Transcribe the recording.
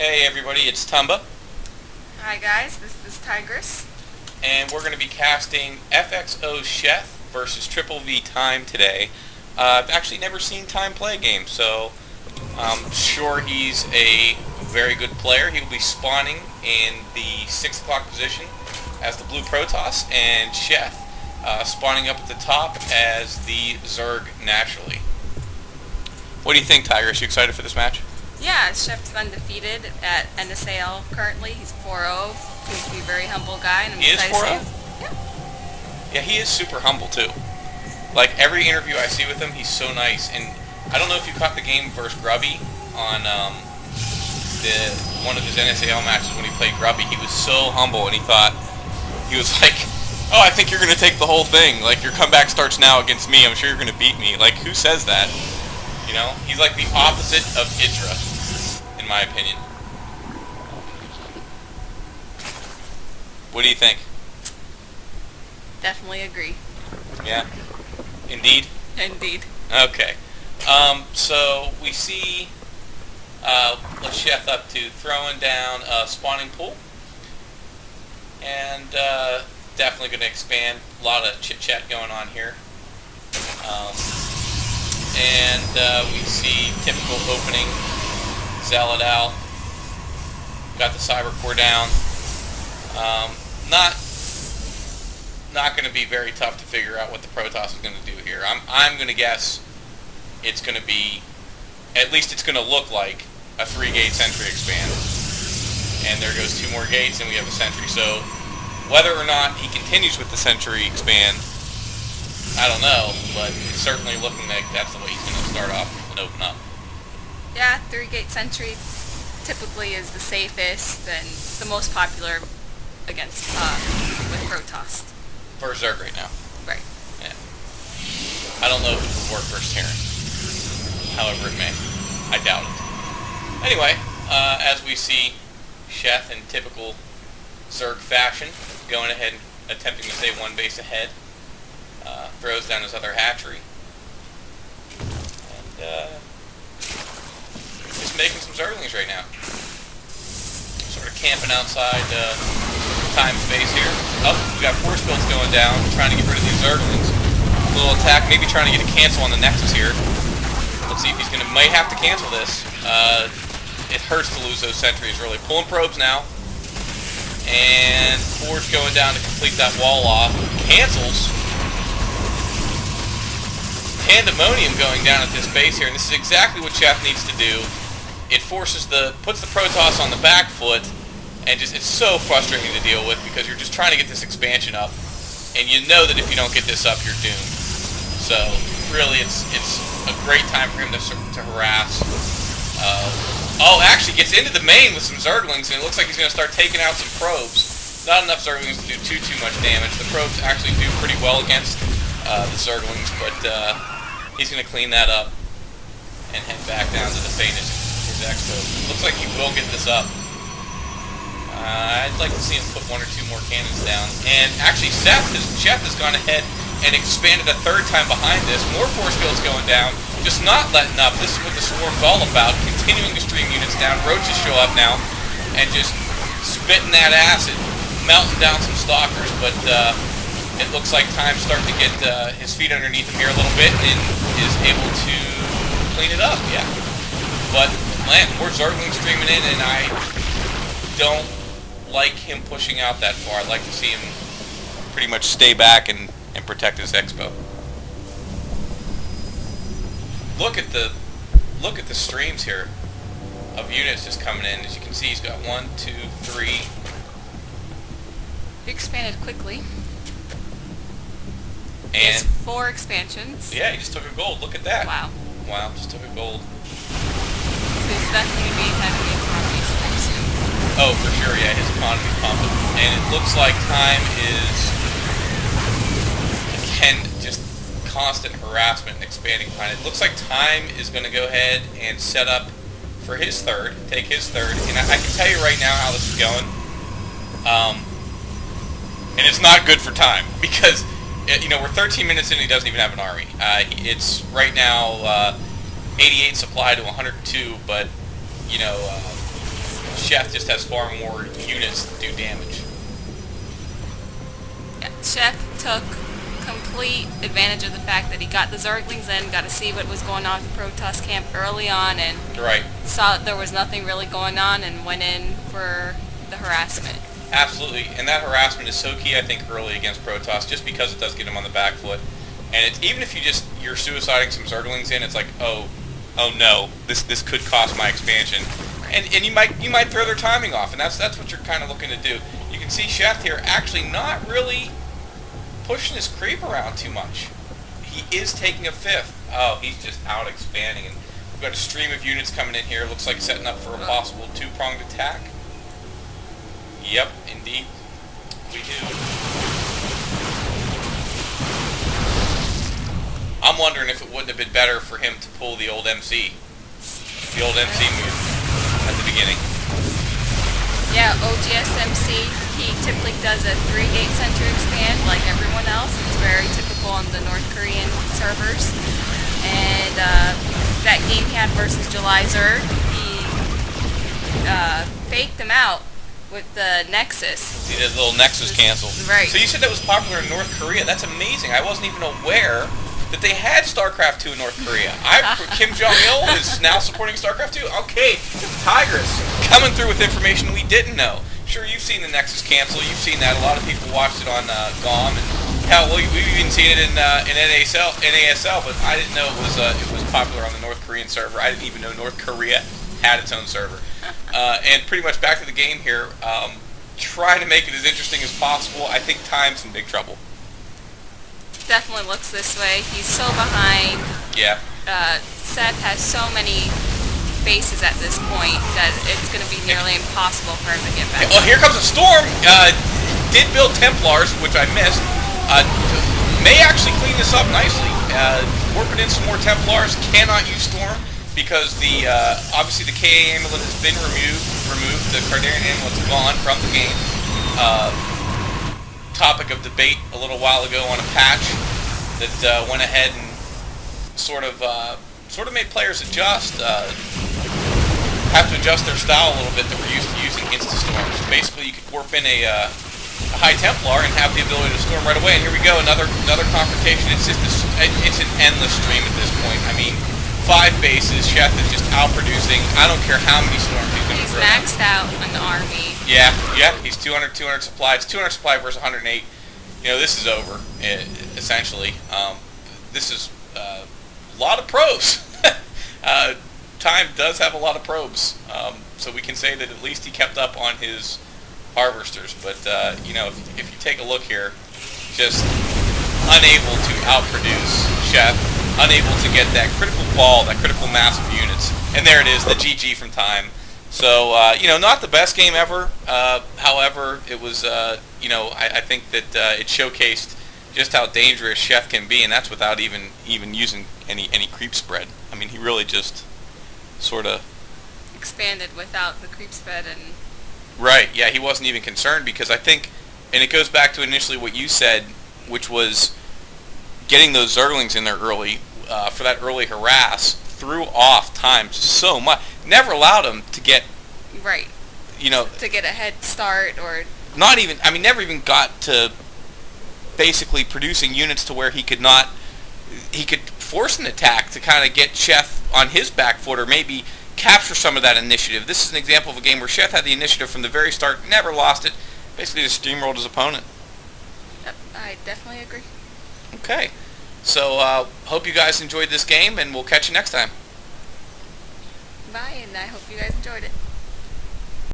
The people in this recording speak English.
Hey everybody, it's Tumba, Hi guys, this is Tigress. and we're going to be casting FXOSheth versus VVVTime today. I've actually never seen Time play a game, so I'm sure he's a very good player. He will be spawning in the 6 o'clock position as the blue Protoss, and Sheth spawning up at the top as the Zerg naturally. What do you think, Tigress? You excited for this match? Yeah, Shep's undefeated at NSAL currently. He's 4-0. Seems to be a very humble guy, and I'm He is excited to 4-0? see him. Yeah, he is super humble too. Like every interview I see with him, he's so nice. And I don't know if you caught the game versus Grubby on one of his NSAL matches when he played Grubby. He was so humble, and he was like, "Oh, I think you're gonna take the whole thing. Like your comeback starts now against me. I'm sure you're gonna beat me." Like who says that? You know, he's like the opposite of Idra, in my opinion. What do you think? Definitely agree. Yeah? Indeed? Indeed. Okay. So we see Sheth up to throwing down a spawning pool. And definitely going to expand. A lot of chit-chat going on here. We see typical opening. Zealot out. Got the Cyber Core down. Not going to be very tough to figure out what the Protoss is going to do here. I'm going to guess it's going to be, at least it's going to look like a 3-gate sentry expand. And there goes 2 more gates and we have a sentry. So whether or not he continues with the sentry expand, I don't know, but it's certainly looking like that's the way he's going to start off and open up. Yeah, 3-gate sentry typically is the safest and the most popular against with Protoss. For Zerg right now. Right. Yeah. I don't know if it would work versus Terran. However it may. I doubt it. Anyway, as we see Sheth in typical Zerg fashion, going ahead and attempting to stay 1 base ahead. Throws down his other hatchery. And just making some Zerglings right now. Sort of camping outside time space here. Oh, we got force fields going down, trying to get rid of these Zerglings. A little attack, maybe trying to get a cancel on the Nexus here. Let's see if he's gonna might have to cancel this. It hurts to lose those sentries really. Pulling probes now. And force going down to complete that wall off. Cancels. Pandemonium going down at this base here, and this is exactly what Sheth needs to do. It puts the Protoss on the back foot, and it's so frustrating to deal with because you're just trying to get this expansion up, and you know that if you don't get this up, you're doomed. So really, it's a great time for him to harass. Actually gets into the main with some Zerglings, and it looks like he's going to start taking out some probes. Not enough Zerglings to do too much damage. The probes actually do pretty well against the Zerglings, but he's going to clean that up and head back down to defend his Expo. Looks like he will get this up. I'd like to see him put 1 or 2 more cannons down. And actually, Sheth has gone ahead and expanded a 3rd time behind this. More force fields going down. Just not letting up. This is what the Swarm's all about. Continuing to stream units down. Roaches show up now and just spitting that acid. Melting down some Stalkers, but it looks like Time's starting to get his feet underneath him here a little bit and is able to clean it up, yeah. But more Zerglings streaming in, and I don't like him pushing out that far. I'd like to see him pretty much stay back and protect his Expo. Look at the streams here of units just coming in. As you can see, he's got 1, 2, 3. He expanded quickly. And he has 4 expansions. Yeah, he just took a gold. Look at that. Wow. Wow, just took a gold. His definitely going to be heavy economy soon. Oh, for sure, yeah, his economy's pumping. And it looks like Time is, again, just constant harassment and expanding behind it. Looks like Time is going to go ahead and set up for his 3rd, take his 3rd. And I can tell you right now how this is going. And it's not good for Time, because we're 13 minutes in and he doesn't even have an army. It's right now 88 supply to 102, but Sheth just has far more units that do damage. Yeah, Sheth took complete advantage of the fact that he got the Zerglings in, got to see what was going on at the Protoss camp early on, and Right. saw that there was nothing really going on and went in for the harassment. Absolutely, and that harassment is so key, I think, early against Protoss, just because it does get him on the back foot. And it's, even if you're suiciding some Zerglings in, it's like, oh no, this could cost my expansion, and you might throw their timing off, and that's what you're kind of looking to do. You can see Sheth here actually not really pushing his creep around too much. He is taking a 5th. Oh, he's just out expanding, and we've got a stream of units coming in here. Looks like setting up for a possible 2-pronged attack. Yep, indeed, we do. I'm wondering if it wouldn't have been better for him to pull the old MC move at the beginning. Yeah, OGSMC, he typically does a 3-gate center expand like everyone else. It's very typical on the North Korean servers. And that game he had versus July Zerg, he faked them out with the Nexus. He did a little Nexus cancel. Right. So you said that was popular in North Korea. That's amazing. I wasn't even aware that they had StarCraft 2 in North Korea. Kim Jong-il is now supporting StarCraft 2. Okay, Tigress coming through with information we didn't know. Sure, you've seen the Nexus cancel. You've seen that. A lot of people watched it on GOM, and hell, we've even seen it in NASL, but I didn't know it was popular on the North Korean server. I didn't even know North Korea had its own server. And pretty much back to the game here, trying to make it as interesting as possible. I think Time's in big trouble. Definitely looks this way. He's so behind. Yeah. Seth has so many bases at this point that it's going to be nearly impossible for him to get back. Well, here comes a storm. Did build Templars, which I missed. May actually clean this up nicely. Warping in some more Templars. Cannot use Storm because obviously the KA amulet has been removed. The Cardarian amulet's gone from the game. Topic of debate a little while ago on a patch that went ahead and sort of made players have to adjust their style a little bit that we're used to using Insta-Storms. Basically, you could warp in a High Templar and have the ability to storm right away. And here we go, another confrontation. It's an endless stream at this point. I mean, 5 bases. Sheth is just outproducing. I don't care how many storms he's going to throw. He's maxed out on the army. Yeah. He's 200 supply. It's 200 supply versus 108. You know, this is over, essentially. This is a lot of probes. Time does have a lot of probes, so we can say that at least he kept up on his harvesters. But you know, if you take a look here, just unable to outproduce Sheth, unable to get that critical ball, that critical mass of units, and there it is, the GG from Time. So you know, not the best game ever. However, it was you know, I think that it showcased just how dangerous Sheth can be, and that's without even using any creep spread. I mean, he really just sort of expanded without the creep spread and... Right, yeah, he wasn't even concerned because I think, and it goes back to initially what you said, which was getting those Zerglings in there early, for that early harass, threw off Time so much. Never allowed him to get... Right. You know... To get a head start or... Not even, I mean, never even got to basically producing units to where he could force an attack to kind of get Sheth on his back foot or maybe capture some of that initiative. This is an example of a game where Sheth had the initiative from the very start, never lost it, basically just steamrolled his opponent. Yep, I definitely agree. Okay, so hope you guys enjoyed this game, and we'll catch you next time. Bye, and I hope you guys enjoyed it.